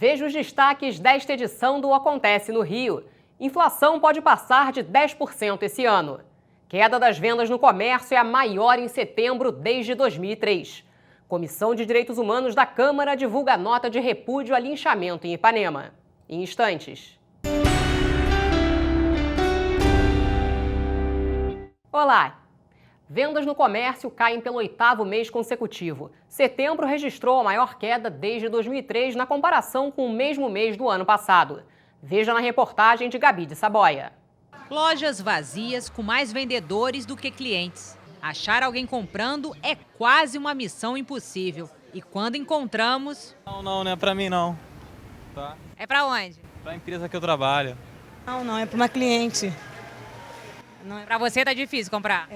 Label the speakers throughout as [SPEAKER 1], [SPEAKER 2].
[SPEAKER 1] Veja os destaques desta edição do Acontece no Rio. Inflação pode passar de 10% esse ano. Queda das vendas no comércio é a maior em setembro desde 2003. Comissão de Direitos Humanos da Câmara divulga nota de repúdio a linchamento em Ipanema. Em instantes. Olá! Vendas no comércio caem pelo 8º mês consecutivo. Setembro registrou a maior queda desde 2003 na comparação com o mesmo mês do ano passado. Veja na reportagem de Gabi de Saboia.
[SPEAKER 2] Lojas vazias com mais vendedores do que clientes. Achar alguém comprando é quase uma missão impossível. E quando encontramos...
[SPEAKER 3] Não é pra mim não. Tá?
[SPEAKER 2] É pra onde?
[SPEAKER 3] Pra empresa que eu trabalho.
[SPEAKER 4] Não, é pra uma cliente.
[SPEAKER 2] Pra você tá difícil comprar?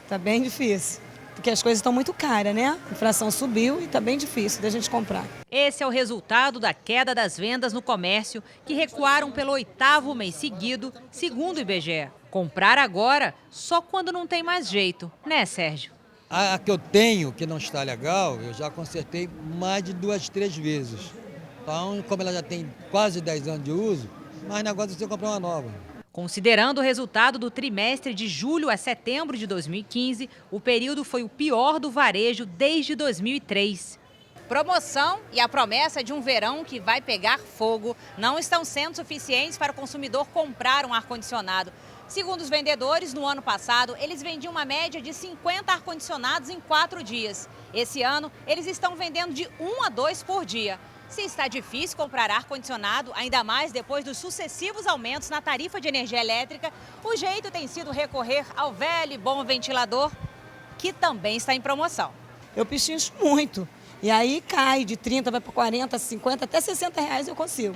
[SPEAKER 4] Tá bem difícil. Porque as coisas estão muito caras, né? A inflação subiu e tá bem difícil da gente comprar.
[SPEAKER 2] Esse é o resultado da queda das vendas no comércio, que recuaram pelo 8º mês seguido, segundo o IBGE. Comprar agora só quando não tem mais jeito, né, Sérgio?
[SPEAKER 5] A que eu tenho, que não está legal, eu já consertei mais de 2, 3 vezes. Então, como ela já tem quase 10 anos de uso, mais negócio é você comprar uma nova.
[SPEAKER 2] Considerando o resultado do trimestre de julho a setembro de 2015, o período foi o pior do varejo desde 2003. Promoção e a promessa de um verão que vai pegar fogo não estão sendo suficientes para o consumidor comprar um ar-condicionado. Segundo os vendedores, no ano passado, eles vendiam uma média de 50 ar-condicionados em 4 dias. Esse ano, eles estão vendendo de 1 a 2 por dia. Se está difícil comprar ar-condicionado, ainda mais depois dos sucessivos aumentos na tarifa de energia elétrica, o jeito tem sido recorrer ao velho e bom ventilador, que também está em promoção.
[SPEAKER 4] Eu pechincho muito. E aí cai de 30, vai para 40, 50, até 60 reais eu consigo.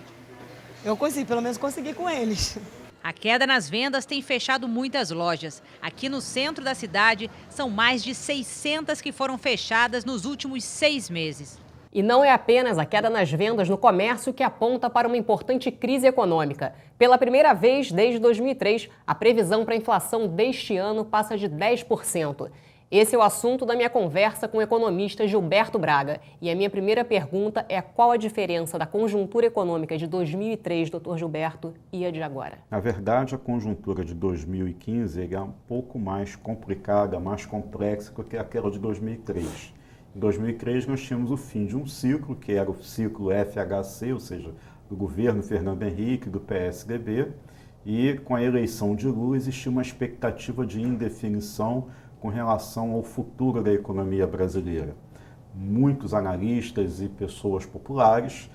[SPEAKER 4] Eu consigo, pelo menos consegui com eles.
[SPEAKER 2] A queda nas vendas tem fechado muitas lojas. Aqui no centro da cidade, são mais de 600 que foram fechadas nos últimos 6 meses.
[SPEAKER 1] E não é apenas a queda nas vendas no comércio que aponta para uma importante crise econômica. Pela primeira vez desde 2003, a previsão para a inflação deste ano passa de 10%. Esse é o assunto da minha conversa com o economista Gilberto Braga. E a minha primeira pergunta é qual a diferença da conjuntura econômica de 2003, doutor Gilberto, e a de agora?
[SPEAKER 6] Na verdade, a conjuntura de 2015 é um pouco mais complicada, mais complexa do que aquela de 2003. Em 2003, nós tínhamos o fim de um ciclo, que era o ciclo FHC, ou seja, do governo Fernando Henrique, do PSDB, e com a eleição de Lula existia uma expectativa de indefinição com relação ao futuro da economia brasileira. Muitos analistas e pessoas populares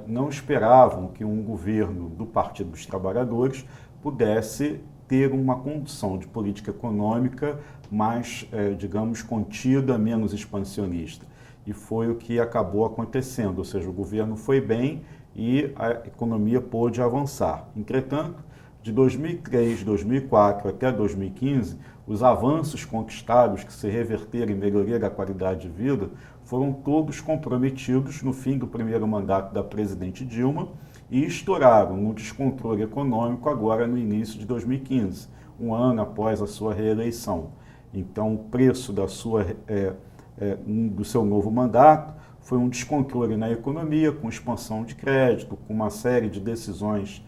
[SPEAKER 6] não esperavam que um governo do Partido dos Trabalhadores pudesse ter uma condução de política econômica mais, digamos, contida, menos expansionista. E foi o que acabou acontecendo, ou seja, o governo foi bem e a economia pôde avançar. Entretanto, de 2003, 2004 até 2015, os avanços conquistados que se reverteram em melhoria da qualidade de vida foram todos comprometidos no fim do primeiro mandato da presidente Dilma e estouraram no descontrole econômico agora no início de 2015, um ano após a sua reeleição. Então, o preço do seu novo mandato foi um descontrole na economia, com expansão de crédito, com uma série de decisões,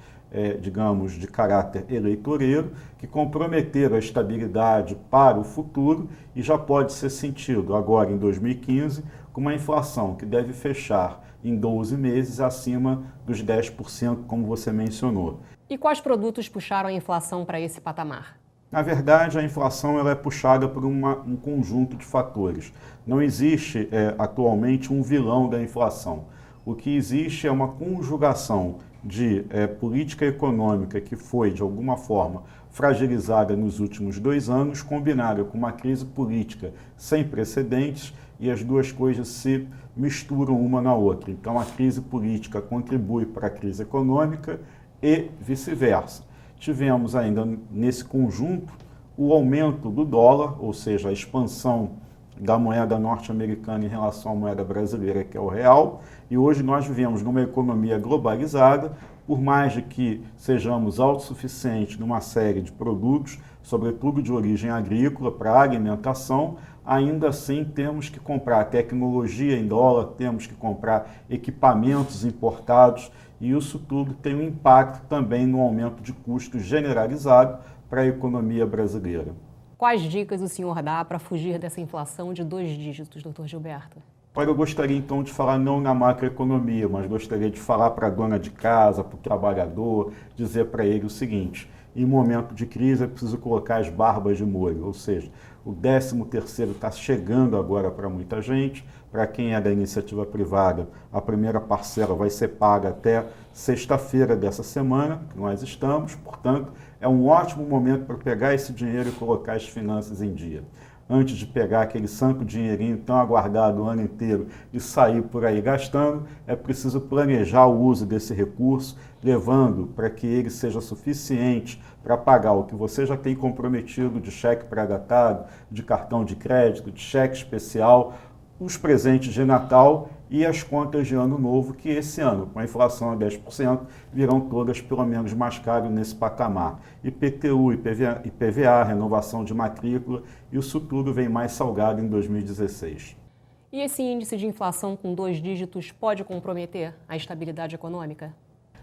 [SPEAKER 6] digamos, de caráter eleitoreiro, que comprometeram a estabilidade para o futuro e já pode ser sentido agora em 2015 com uma inflação que deve fechar em 12 meses acima dos 10%, como você mencionou.
[SPEAKER 1] E quais produtos puxaram a inflação para esse patamar?
[SPEAKER 6] Na verdade, a inflação ela é puxada por um conjunto de fatores. Não existe atualmente um vilão da inflação. O que existe é uma conjugação de política econômica que foi, de alguma forma, fragilizada nos últimos 2 anos, combinada com uma crise política sem precedentes, e as duas coisas se misturam uma na outra. Então, a crise política contribui para a crise econômica e vice-versa. Tivemos ainda nesse conjunto o aumento do dólar, ou seja, a expansão da moeda norte-americana em relação à moeda brasileira, que é o real, e hoje nós vivemos numa economia globalizada, por mais de que sejamos autossuficientes numa série de produtos, sobretudo de origem agrícola, para a alimentação, ainda assim temos que comprar tecnologia em dólar, temos que comprar equipamentos importados e isso tudo tem um impacto também no aumento de custos generalizado para a economia brasileira.
[SPEAKER 1] Quais dicas o senhor dá para fugir dessa inflação de 2 dígitos, doutor Gilberto?
[SPEAKER 6] Olha, eu gostaria então de falar não na macroeconomia, mas gostaria de falar para a dona de casa, para o trabalhador, dizer para ele o seguinte: em momento de crise é preciso colocar as barbas de molho, ou seja, o 13º está chegando agora para muita gente. Para quem é da iniciativa privada, a primeira parcela vai ser paga até sexta-feira dessa semana, que nós estamos, portanto, é um ótimo momento para pegar esse dinheiro e colocar as finanças em dia. Antes de pegar aquele santo dinheirinho tão aguardado o ano inteiro e sair por aí gastando, é preciso planejar o uso desse recurso, levando para que ele seja suficiente para pagar o que você já tem comprometido de cheque pré-datado, de cartão de crédito, de cheque especial, os presentes de Natal e as contas de Ano Novo, que esse ano, com a inflação a 10%, virão todas pelo menos mais caras nesse patamar. IPTU, IPVA, renovação de matrícula, isso tudo vem mais salgado em 2016.
[SPEAKER 1] E esse índice de inflação com 2 dígitos pode comprometer a estabilidade econômica?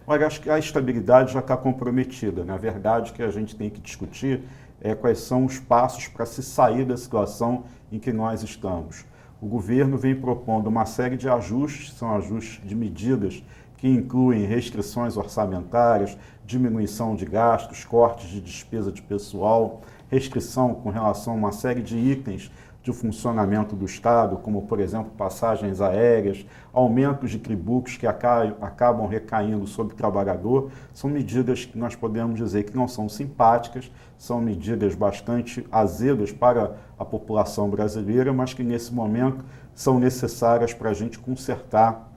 [SPEAKER 6] Olha, acho que a estabilidade já está comprometida. Na verdade, o que a gente tem que discutir é quais são os passos para se sair da situação em que nós estamos. O governo vem propondo uma série de ajustes, são ajustes de medidas que incluem restrições orçamentárias, diminuição de gastos, cortes de despesa de pessoal, restrição com relação a uma série de itens de funcionamento do Estado, como, por exemplo, passagens aéreas, aumentos de tributos que acabam recaindo sobre o trabalhador. São medidas que nós podemos dizer que não são simpáticas, são medidas bastante azedas para a população brasileira, mas que nesse momento são necessárias para a gente consertar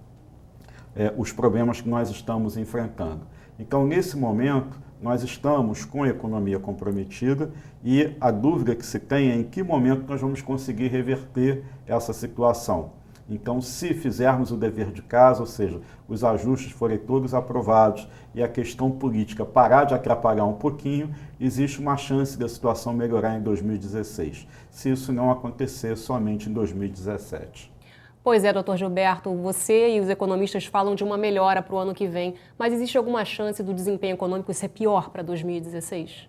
[SPEAKER 6] os problemas que nós estamos enfrentando. Então, nesse momento, nós estamos com a economia comprometida e a dúvida que se tem é em que momento nós vamos conseguir reverter essa situação. Então, se fizermos o dever de casa, ou seja, os ajustes forem todos aprovados e a questão política parar de atrapalhar um pouquinho, existe uma chance da situação melhorar em 2016. Se isso não acontecer, somente em 2017.
[SPEAKER 1] Pois é, doutor Gilberto, você e os economistas falam de uma melhora para o ano que vem, mas existe alguma chance do desempenho econômico ser pior para 2016?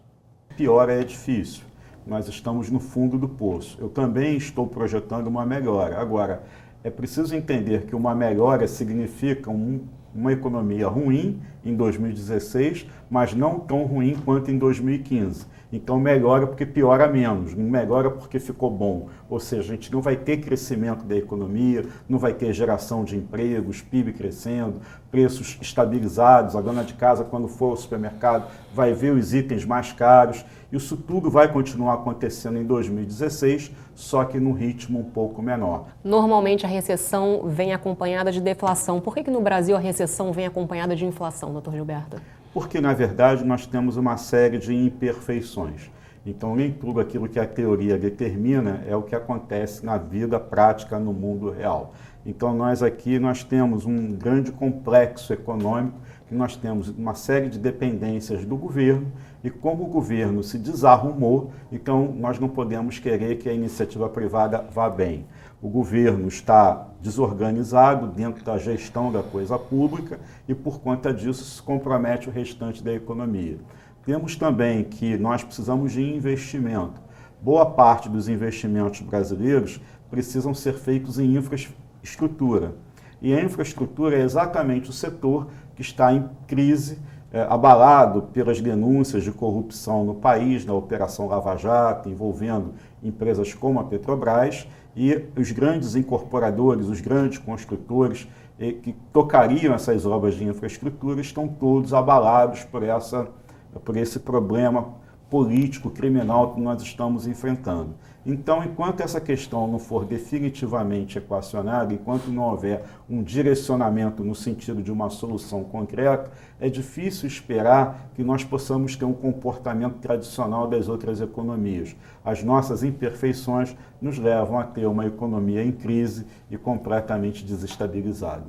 [SPEAKER 6] Pior é difícil. Nós estamos no fundo do poço. Eu também estou projetando uma melhora. Agora, é preciso entender que uma melhora significa uma economia ruim em 2016, mas não tão ruim quanto em 2015. Então melhora porque piora menos, não melhora porque ficou bom. Ou seja, a gente não vai ter crescimento da economia, não vai ter geração de empregos, PIB crescendo, preços estabilizados, a dona de casa quando for ao supermercado vai ver os itens mais caros. Isso tudo vai continuar acontecendo em 2016, só que num ritmo um pouco menor.
[SPEAKER 1] Normalmente a recessão vem acompanhada de deflação. Por que no Brasil a recessão vem acompanhada de inflação, doutor Gilberto?
[SPEAKER 6] Porque, na verdade, nós temos uma série de imperfeições. Então, nem tudo aquilo que a teoria determina é o que acontece na vida prática, no mundo real. Então, nós temos um grande complexo econômico, que nós temos uma série de dependências do governo, e como o governo se desarrumou, então nós não podemos querer que a iniciativa privada vá bem. O governo está desorganizado dentro da gestão da coisa pública e, por conta disso, se compromete o restante da economia. Temos também que nós precisamos de investimento. Boa parte dos investimentos brasileiros precisam ser feitos em infraestrutura. E a infraestrutura é exatamente o setor que está em crise, abalado pelas denúncias de corrupção no país, na Operação Lava Jato, envolvendo empresas como a Petrobras, e os grandes incorporadores, os grandes construtores que tocariam essas obras de infraestrutura estão todos abalados por esse problema político, criminal que nós estamos enfrentando. Então, enquanto essa questão não for definitivamente equacionada, enquanto não houver um direcionamento no sentido de uma solução concreta, é difícil esperar que nós possamos ter um comportamento tradicional das outras economias. As nossas imperfeições nos levam a ter uma economia em crise e completamente desestabilizada.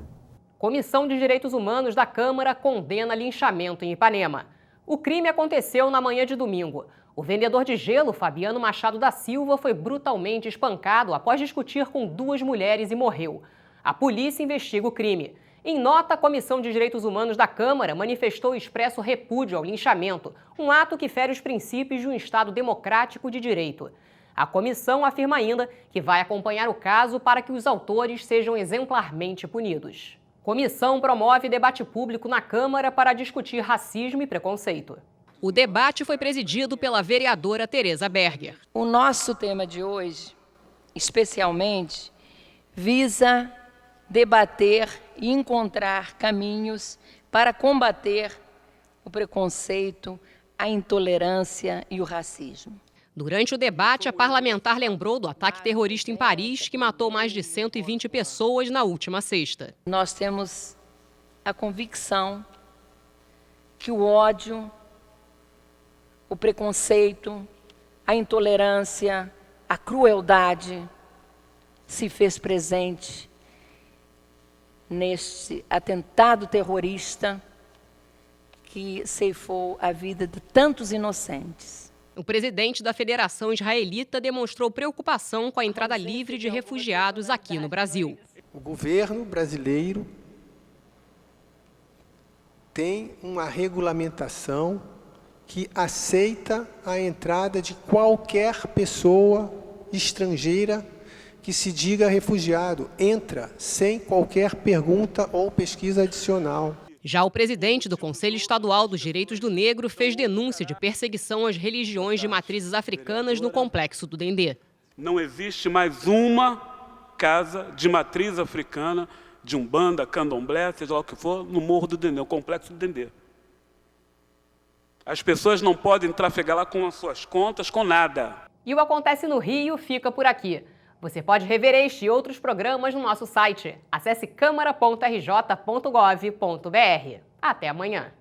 [SPEAKER 1] Comissão de Direitos Humanos da Câmara condena linchamento em Ipanema. O crime aconteceu na manhã de domingo. O vendedor de gelo, Fabiano Machado da Silva, foi brutalmente espancado após discutir com 2 mulheres e morreu. A polícia investiga o crime. Em nota, a Comissão de Direitos Humanos da Câmara manifestou expresso repúdio ao linchamento, um ato que fere os princípios de um Estado democrático de direito. A comissão afirma ainda que vai acompanhar o caso para que os autores sejam exemplarmente punidos. Comissão promove debate público na Câmara para discutir racismo e preconceito. O debate foi presidido pela vereadora Tereza Berger.
[SPEAKER 7] O nosso tema de hoje, especialmente, visa debater e encontrar caminhos para combater o preconceito, a intolerância e o racismo.
[SPEAKER 1] Durante o debate, a parlamentar lembrou do ataque terrorista em Paris, que matou mais de 120 pessoas na última sexta.
[SPEAKER 7] Nós temos a convicção que o ódio, o preconceito, a intolerância, a crueldade se fez presente neste atentado terrorista que ceifou a vida de tantos inocentes.
[SPEAKER 1] O presidente da Federação Israelita demonstrou preocupação com a entrada livre de refugiados aqui no Brasil.
[SPEAKER 8] O governo brasileiro tem uma regulamentação que aceita a entrada de qualquer pessoa estrangeira que se diga refugiado. Entra sem qualquer pergunta ou pesquisa adicional.
[SPEAKER 1] Já o presidente do Conselho Estadual dos Direitos do Negro fez denúncia de perseguição às religiões de matrizes africanas no Complexo do Dendê.
[SPEAKER 9] Não existe mais uma casa de matriz africana, de Umbanda, Candomblé, seja lá o que for, no Morro do Dendê, o Complexo do Dendê. As pessoas não podem trafegar lá com as suas contas, com nada.
[SPEAKER 1] E o Acontece no Rio fica por aqui. Você pode rever este e outros programas no nosso site. Acesse câmara.rj.gov.br. Até amanhã.